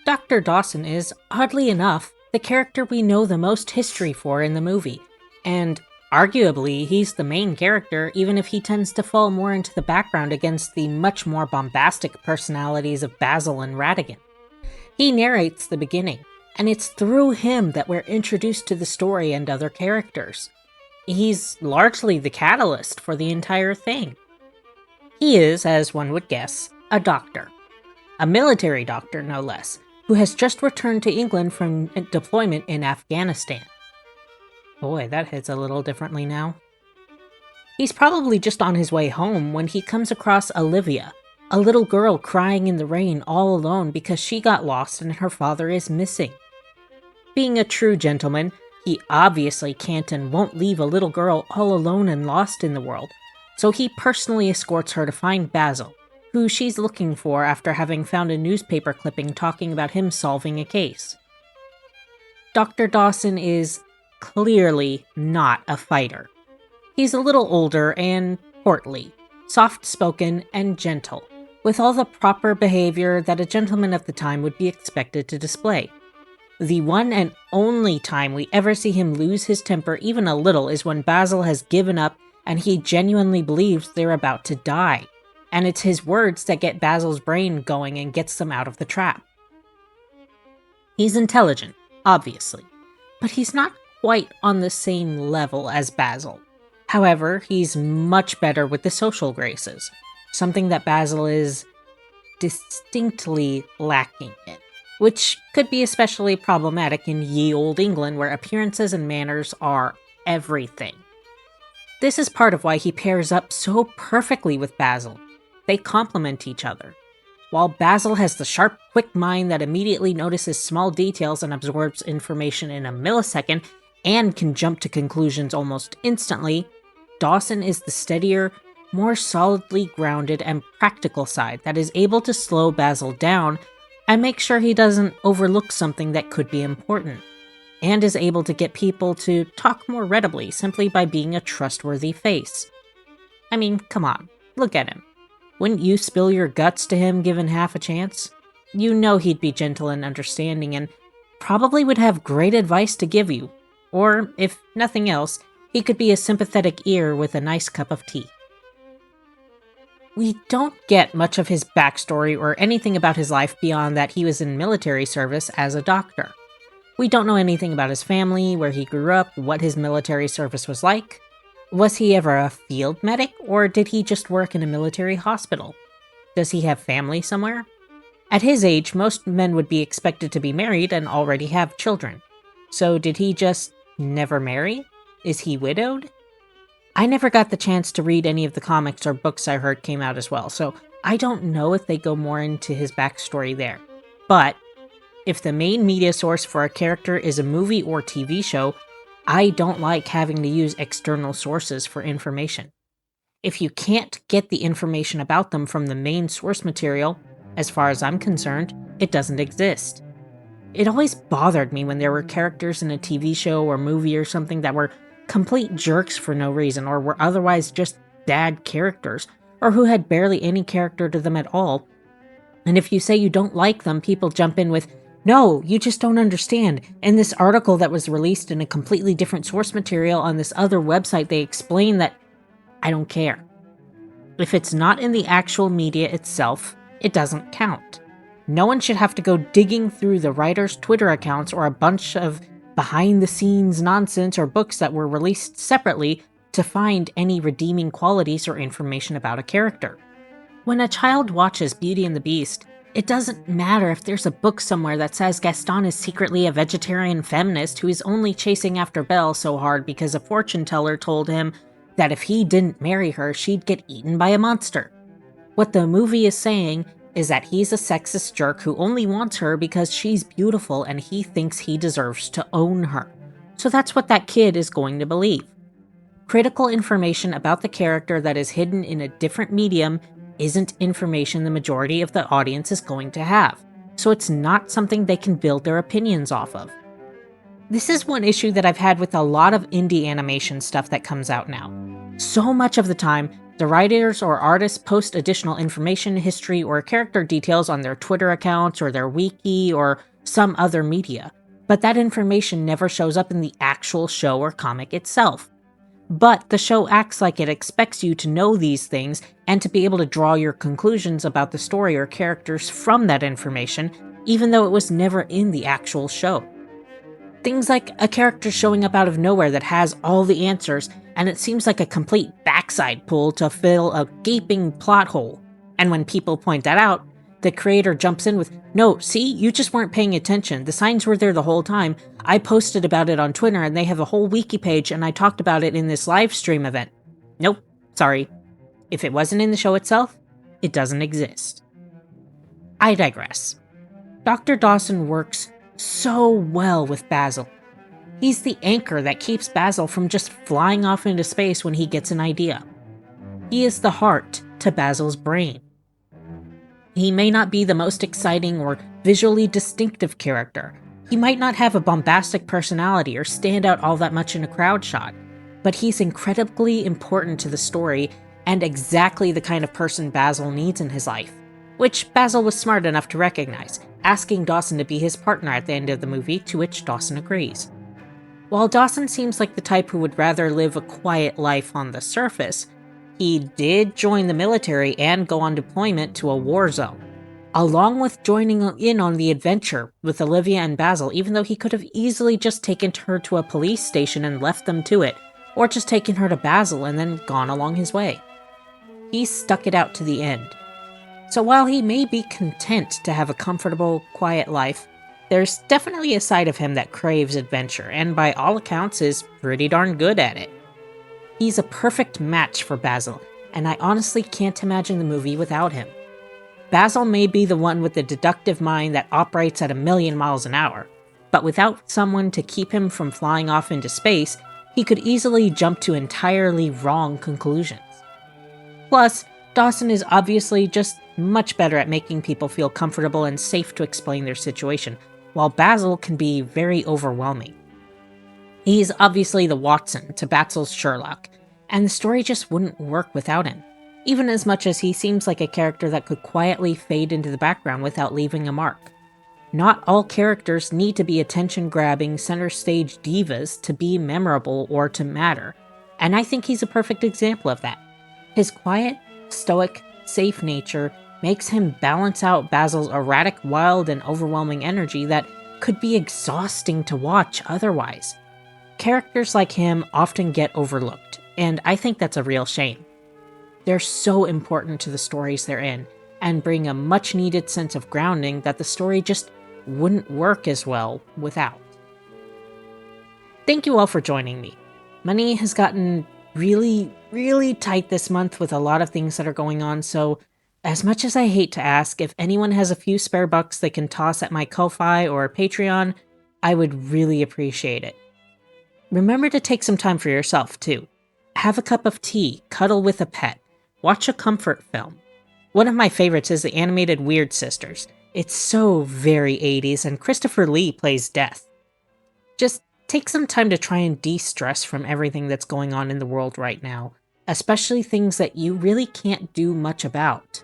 Dr. Dawson is, oddly enough, the character we know the most history for in the movie, and arguably he's the main character even if he tends to fall more into the background against the much more bombastic personalities of Basil and Radigan. He narrates the beginning, and it's through him that we're introduced to the story and other characters. He's largely the catalyst for the entire thing. He is, as one would guess, a doctor. A military doctor, no less, who has just returned to England from deployment in Afghanistan. Boy, that hits a little differently now. He's probably just on his way home when he comes across Olivia, a little girl crying in the rain all alone because she got lost and her father is missing. Being a true gentleman, he obviously can't and won't leave a little girl all alone and lost in the world, so he personally escorts her to find Basil, who she's looking for after having found a newspaper clipping talking about him solving a case. Dr. Dawson is clearly not a fighter. He's a little older and portly, soft-spoken and gentle, with all the proper behavior that a gentleman of the time would be expected to display. The one and only time we ever see him lose his temper even a little is when Basil has given up and he genuinely believes they're about to die. And it's his words that get Basil's brain going and gets them out of the trap. He's intelligent, obviously, but he's not quite on the same level as Basil. However, he's much better with the social graces, something that Basil is distinctly lacking in, which could be especially problematic in ye olde England where appearances and manners are everything. This is part of why he pairs up so perfectly with Basil. They complement each other. While Basil has the sharp, quick mind that immediately notices small details and absorbs information in a millisecond and can jump to conclusions almost instantly, Dawson is the steadier, more solidly grounded and practical side that is able to slow Basil down and make sure he doesn't overlook something that could be important, and is able to get people to talk more readily simply by being a trustworthy face. I mean, come on, look at him. Wouldn't you spill your guts to him given half a chance? You know he'd be gentle and understanding and probably would have great advice to give you. Or, if nothing else, he could be a sympathetic ear with a nice cup of tea. We don't get much of his backstory or anything about his life beyond that he was in military service as a doctor. We don't know anything about his family, where he grew up, what his military service was like. Was he ever a field medic, or did he just work in a military hospital? Does he have family somewhere? At his age, most men would be expected to be married and already have children. So did he just never marry? Is he widowed? I never got the chance to read any of the comics or books I heard came out as well, so I don't know if they go more into his backstory there. But if the main media source for a character is a movie or TV show, I don't like having to use external sources for information. If you can't get the information about them from the main source material, as far as I'm concerned, it doesn't exist. It always bothered me when there were characters in a TV show or movie or something that were complete jerks for no reason, or were otherwise just bad characters, or who had barely any character to them at all. And if you say you don't like them, people jump in with, "No, you just don't understand. In this article that was released in a completely different source material on this other website, they explain that..." I don't care. If it's not in the actual media itself, it doesn't count. No one should have to go digging through the writer's Twitter accounts or a bunch of behind-the-scenes nonsense or books that were released separately to find any redeeming qualities or information about a character. When a child watches Beauty and the Beast, it doesn't matter if there's a book somewhere that says Gaston is secretly a vegetarian feminist who is only chasing after Belle so hard because a fortune teller told him that if he didn't marry her, she'd get eaten by a monster. What the movie is saying is that he's a sexist jerk who only wants her because she's beautiful and he thinks he deserves to own her. So that's what that kid is going to believe. Critical information about the character that is hidden in a different medium isn't information the majority of the audience is going to have, so it's not something they can build their opinions off of. This is one issue that I've had with a lot of indie animation stuff that comes out now. So much of the time, The writers or artists post additional information, history, or character details on their Twitter accounts or their wiki or some other media, but that information never shows up in the actual show or comic itself. But the show acts like it expects you to know these things and to be able to draw your conclusions about the story or characters from that information, even though it was never in the actual show. Things like a character showing up out of nowhere that has all the answers, and it seems like a complete backside pull to fill a gaping plot hole. And when people point that out, the creator jumps in with, "No, see, you just weren't paying attention. The signs were there the whole time. I posted about it on Twitter and they have a whole wiki page and I talked about it in this live stream event." Nope, sorry. If it wasn't in the show itself, it doesn't exist. I digress. Dr. Dawson works so well with Basil. He's the anchor that keeps Basil from just flying off into space when he gets an idea. He is the heart to Basil's brain. He may not be the most exciting or visually distinctive character. He might not have a bombastic personality or stand out all that much in a crowd shot, but he's incredibly important to the story and exactly the kind of person Basil needs in his life, which Basil was smart enough to recognize, asking Dawson to be his partner at the end of the movie, to which Dawson agrees. While Dawson seems like the type who would rather live a quiet life on the surface, he did join the military and go on deployment to a war zone, along with joining in on the adventure with Olivia and Basil, even though he could have easily just taken her to a police station and left them to it, or just taken her to Basil and then gone along his way. He stuck it out to the end. So while he may be content to have a comfortable, quiet life, there's definitely a side of him that craves adventure, and by all accounts is pretty darn good at it. He's a perfect match for Basil, and I honestly can't imagine the movie without him. Basil may be the one with the deductive mind that operates at 1,000,000 miles an hour, but without someone to keep him from flying off into space, he could easily jump to entirely wrong conclusions. Plus, Dawson is obviously just much better at making people feel comfortable and safe to explain their situation, while Basil can be very overwhelming. He's obviously the Watson to Basil's Sherlock, and the story just wouldn't work without him, even as much as he seems like a character that could quietly fade into the background without leaving a mark. Not all characters need to be attention-grabbing, center-stage divas to be memorable or to matter, and I think he's a perfect example of that. His quiet, stoic, safe nature makes him balance out Basil's erratic, wild, and overwhelming energy that could be exhausting to watch otherwise. Characters like him often get overlooked, and I think that's a real shame. They're so important to the stories they're in, and bring a much-needed sense of grounding that the story just wouldn't work as well without. Thank you all for joining me. Money has gotten really tight this month with a lot of things that are going on, so as much as I hate to ask, if anyone has a few spare bucks they can toss at my Ko-Fi or Patreon, I would really appreciate it. Remember to take some time for yourself, too. Have a cup of tea, cuddle with a pet, watch a comfort film. One of my favorites is the animated Weird Sisters. It's so very 80s, and Christopher Lee plays Death. Just take some time to try and de-stress from everything that's going on in the world right now, especially things that you really can't do much about.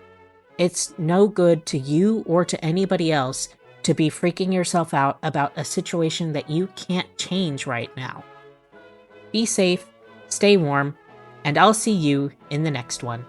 It's no good to you or to anybody else to be freaking yourself out about a situation that you can't change right now. Be safe, stay warm, and I'll see you in the next one.